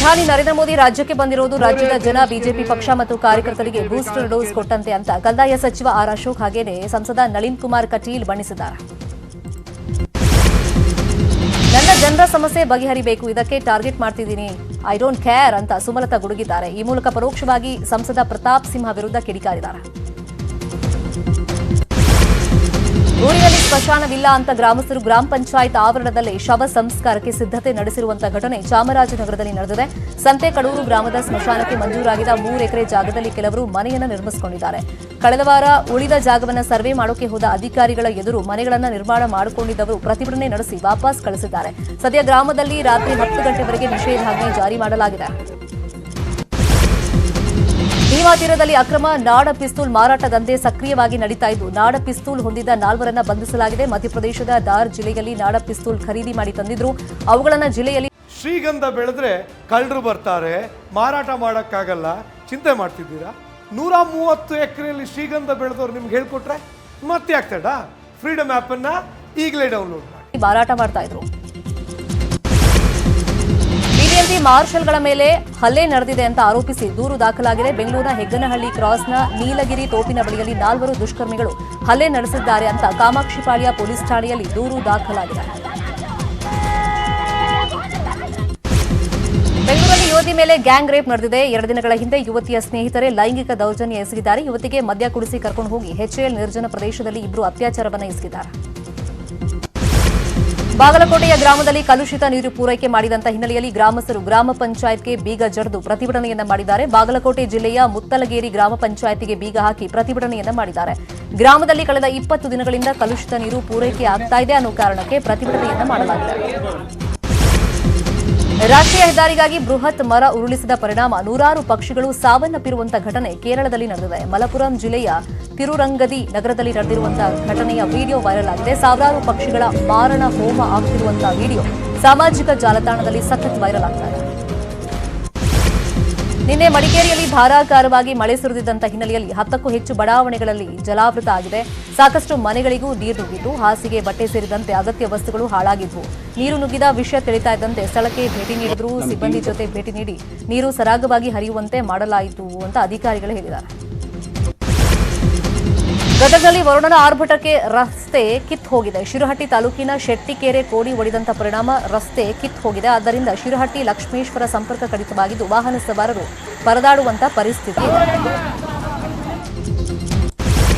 ಪ್ರಧಾನಿ ನರೇಂದ್ರ ಮೋದಿ ರಾಜ್ಯಕ್ಕೆ ಬಂದಿರುವುದು ರಾಜ್ಯದ ಜನ ಬಿಜೆಪಿ ಪಕ್ಷ ಮತ್ತು ಕಾರ್ಯಕರ್ತರಿಗೆ ಬೂಸ್ಟರ್ ಡೋಸ್ ಕೊಟ್ಟಂತೆ ಅಂತ ಕಂದಾಯ ಸಚಿವ ಆರ್ ಅಶೋಕ್ ಹಾಗೇನೆ ಸಂಸದ ನಳಿನ್ ಕುಮಾರ್ ಕಟೀಲ್ ಬಣ್ಣಿಸಿದ್ದಾರೆ. ನನ್ನ ಜನರ ಸಮಸ್ಯೆ ಬಗೆಹರಿಬೇಕು, ಇದಕ್ಕೆ ಟಾರ್ಗೆಟ್ ಮಾಡ್ತಿದ್ದೀನಿ, ಐ ಡೋಂಟ್ ಕೇರ್ ಅಂತ ಸುಮಲತಾ ಗುಡುಗಿದ್ದಾರೆ. ಈ ಮೂಲಕ ಪರೋಕ್ಷವಾಗಿ ಸಂಸದ ಪ್ರತಾಪ್ ಸಿಂಹ ವಿರುದ್ಧ ಕಿಡಿಕಾರಿದ್ದಾರೆ. ಊರಿನಲ್ಲಿ ಸ್ಮಶಾನವಿಲ್ಲ ಅಂತ ಗ್ರಾಮಸ್ಥರು ಗ್ರಾಮ ಪಂಚಾಯತ್ ಆವರಣದಲ್ಲಿ ಶವ ಸಂಸ್ಕಾರಕ್ಕೆ ಸಿದ್ಧತೆ ನಡೆಸಿರುವಂತಹ ಘಟನೆ ಚಾಮರಾಜನಗರದಲ್ಲಿ ನಡೆದಿದೆ. ಸಂತೆಕಡೂರು ಗ್ರಾಮದ ಸ್ಮಶಾನಕ್ಕೆ ಮಂಜೂರಾಗಿದ್ದ 3 ಎಕರೆ ಜಾಗದಲ್ಲಿ ಕೆಲವರು ಮನೆಯನ್ನು ನಿರ್ಮಿಸಿಕೊಂಡಿದ್ದಾರೆ. ಕಳೆದ ವಾರ ಉಳಿದ ಜಾಗವನ್ನು ಸರ್ವೆ ಮಾಡೋಕೆ ಹೋದ ಅಧಿಕಾರಿಗಳ ಎದುರು ಮನೆಗಳನ್ನು ನಿರ್ಮಾಣ ಮಾಡಿಕೊಂಡಿದ್ದವರು ಪ್ರತಿಭಟನೆ ನಡೆಸಿ ವಾಪಸ್ ಕಳಿಸಿದ್ದಾರೆ. ಸದ್ಯ ಗ್ರಾಮದಲ್ಲಿ ರಾತ್ರಿ 10 ಗಂಟೆವರೆಗೆ ನಿಷೇಧಾಜ್ಞೆ ಜಾರಿ ಮಾಡಲಾಗಿದೆ. ಭೀಮಾ ತೀರದಲ್ಲಿ ಅಕ್ರಮ ನಾಡ ಪಿಸ್ತೂಲ್ ಮಾರಾಟ ದಂಧೆ ಸಕ್ರಿಯವಾಗಿ ನಡೀತಾ ಇದ್ದು, ನಾಡ ಪಿಸ್ತೂಲ್ ಹೊಂದಿದ್ದ 4 ಬಂಧಿಸಲಾಗಿದೆ. ಮಧ್ಯಪ್ರದೇಶದ ದಾರ್ ಜಿಲ್ಲೆಯಲ್ಲಿ ನಾಡ ಪಿಸ್ತೂಲ್ ಖರೀದಿ ಮಾಡಿ ತಂದಿದ್ರು. ಅವುಗಳನ್ನು ಜಿಲ್ಲೆಯಲ್ಲಿ ಶ್ರೀಗಂಧ ಬೆಳೆದ್ರೆ ಕಳ್ಳರು ಬರ್ತಾರೆ, ಮಾರಾಟ ಮಾಡೋಕ್ಕಾಗಲ್ಲ, ಚಿಂತೆ ಮಾಡ್ತಿದ್ದೀರಾ? 130 ಎಕರೆಯಲ್ಲಿ ಶ್ರೀಗಂಧ ಬೆಳೆದವ್ರು ನಿಮ್ಗೆ ಹೇಳ್ಕೊಟ್ರೆ ಮತ್ತೆ ಆಗ್ತಡ? ಫ್ರೀಡಮ್ ಆ್ಯಪ್ ಅನ್ನ ಈಗಲೇ ಡೌನ್ಲೋಡ್ ಮಾಡಿ ಮಾರಾಟ ಮಾಡ್ತಾ ಇದ್ರು. ಬಿಬಿಎಂಪಿ ಮಾರ್ಷಲ್ಗಳ ಮೇಲೆ ಹಲ್ಲೆ ನಡೆದಿದೆ ಅಂತ ಆರೋಪಿಸಿ ದೂರು ದಾಖಲಾಗಿದೆ. ಬೆಂಗಳೂರಿನ ಹೆಗ್ಗನಹಳ್ಳಿ ಕ್ರಾಸ್ನ ನೀಲಗಿರಿ ತೋಪಿನ ಬಳಿಯಲ್ಲಿ 4 ದುಷ್ಕರ್ಮಿಗಳು ಹಲ್ಲೆ ನಡೆಸಿದ್ದಾರೆ ಅಂತ ಕಾಮಾಕ್ಷಿಪಾಳ್ಯ ಪೊಲೀಸ್ ಠಾಣೆಯಲ್ಲಿ ದೂರು ದಾಖಲಾಗಿದೆ. ಬೆಂಗಳೂರಲ್ಲಿ ಯುವತಿ ಮೇಲೆ ಗ್ಯಾಂಗ್ ರೇಪ್ ನಡೆದಿದೆ. 2 ದಿನಗಳ ಹಿಂದೆ ಯುವತಿಯ ಸ್ನೇಹಿತರೆ ಲೈಂಗಿಕ ದೌರ್ಜನ್ಯ ಎಸಗಿದ್ದಾರೆ. ಯುವತಿಗೆ ಮದ್ಯ ಕುಡಿಸಿ ಕರ್ಕೊಂಡು ಹೋಗಿ ಎಚ್ಎಎಲ್ ನಿರ್ಜನ ಪ್ರದೇಶದಲ್ಲಿ ಇಬ್ಬರು ಅತ್ಯಾಚಾರವನ್ನು ಎಸಗಿದ್ದಾರೆ. ಬಾಗಲಕೋಟೆಯ ಗ್ರಾಮದಲ್ಲಿ ಕಲುಷಿತ ನೀರು ಪೂರೈಕೆ ಮಾಡಿದಂತ ಹಿನ್ನೆಲೆಯಲ್ಲಿ ಗ್ರಾಮಸ್ಥರು ಗ್ರಾಮ ಪಂಚಾಯತ್ಗೆ ಬೀಗ ಜಡಿದು ಪ್ರತಿಭಟನೆಯನ್ನ ಮಾಡಿದ್ದಾರೆ. ಬಾಗಲಕೋಟೆ ಜಿಲ್ಲೆಯ ಮುತ್ತಲಗೇರಿ ಗ್ರಾಮ ಪಂಚಾಯತಿಗೆ ಬೀಗ ಹಾಕಿ ಪ್ರತಿಭಟನೆಯನ್ನ ಮಾಡಿದ್ದಾರೆ. ಗ್ರಾಮದಲ್ಲಿ ಕಳೆದ 20 ದಿನಗಳಿಂದ ಕಲುಷಿತ ನೀರು ಪೂರೈಕೆ ಆಗ್ತಾ ಇದೆ ಅನ್ನೋ ಕಾರಣಕ್ಕೆ ಪ್ರತಿಭಟನೆಯನ್ನ ಮಾಡಲಾಗಿದೆ. ರಾಷ್ಟ್ರೀಯ ಹೆದ್ದಾರಿಗಾಗಿ ಬೃಹತ್ ಮರ ಉರುಳಿಸಿದ ಪರಿಣಾಮ 100 ಪಕ್ಷಿಗಳು ಸಾವನ್ನಪ್ಪಿರುವಂತಹ ಘಟನೆ ಕೇರಳದಲ್ಲಿ ನಡೆದಿದೆ. ಮಲಪುರಂ ಜಿಲ್ಲೆಯ ತಿರುರಂಗದಿ ನಗರದಲ್ಲಿ ನಡೆದಿರುವಂತಹ ಘಟನೆಯ ವಿಡಿಯೋ ವೈರಲ್ ಆಗಿದೆ. ಸಾವಿರಾರು ಪಕ್ಷಿಗಳ ಮಾರಣ ಹೋಮ ಆಗ್ತಿರುವಂತಹ ವಿಡಿಯೋ ಸಾಮಾಜಿಕ ಜಾಲತಾಣದಲ್ಲಿ ಸಖತ್ ವೈರಲ್ ಆಗ್ತಾ ಇದೆ. ನಿನ್ನೆ ಮಡಿಕೇರಿಯಲ್ಲಿ ಧಾರಾಕಾರವಾಗಿ ಮಳೆ ಸುರಿದಿದ್ದಂತ ಹಿನ್ನೆಲೆಯಲ್ಲಿ 10ಕ್ಕೂ ಹೆಚ್ಚು ಬಡಾವಣೆಗಳಲ್ಲಿ ಜಲಾವೃತ ಆಗಿದೆ. ಸಾಕಷ್ಟು ಮನೆಗಳಿಗೂ ನೀರು ನುಗ್ಗಿದ್ದು, ಹಾಸಿಗೆ, ಬಟ್ಟೆ ಸೇರಿದಂತೆ ಅಗತ್ಯ ವಸ್ತುಗಳು ಹಾಳಾಗಿದ್ವು. ನೀರು ನುಗ್ಗಿದ ವಿಷಯ ತಿಳಿತಾ ಇದ್ದಂತೆ ಸ್ಥಳಕ್ಕೆ ಭೇಟಿ ನೀಡಿದ್ರು. ಸಿಬ್ಬಂದಿ ಜೊತೆ ಭೇಟಿ ನೀಡಿ ನೀರು ಸರಾಗವಾಗಿ ಹರಿಯುವಂತೆ ಮಾಡಲಾಯಿತು ಅಂತ ಅಧಿಕಾರಿಗಳು ಹೇಳಿದ್ದಾರೆ. ಗದಗದಲ್ಲಿ ವರುಣನ ಆರ್ಭಟಕ್ಕೆ ರಸ್ತೆ ಕಿತ್ತು ಹೋಗಿದೆ. ಶಿರಹಟ್ಟಿ ತಾಲೂಕಿನ ಶೆಟ್ಟಿಕೆರೆ ಕೋಡಿ ಒಡೆದಂತ ಪರಿಣಾಮ ರಸ್ತೆ ಕಿತ್ತು ಹೋಗಿದೆ. ಆದ್ದರಿಂದ ಶಿರಹಟ್ಟಿ ಲಕ್ಷ್ಮೇಶ್ವರ ಸಂಪರ್ಕ ಕಡಿತವಾಗಿದ್ದು ವಾಹನ ಸವಾರರು ಪರದಾಡುವಂತ ಪರಿಸ್ಥಿತಿ ಇದೆ.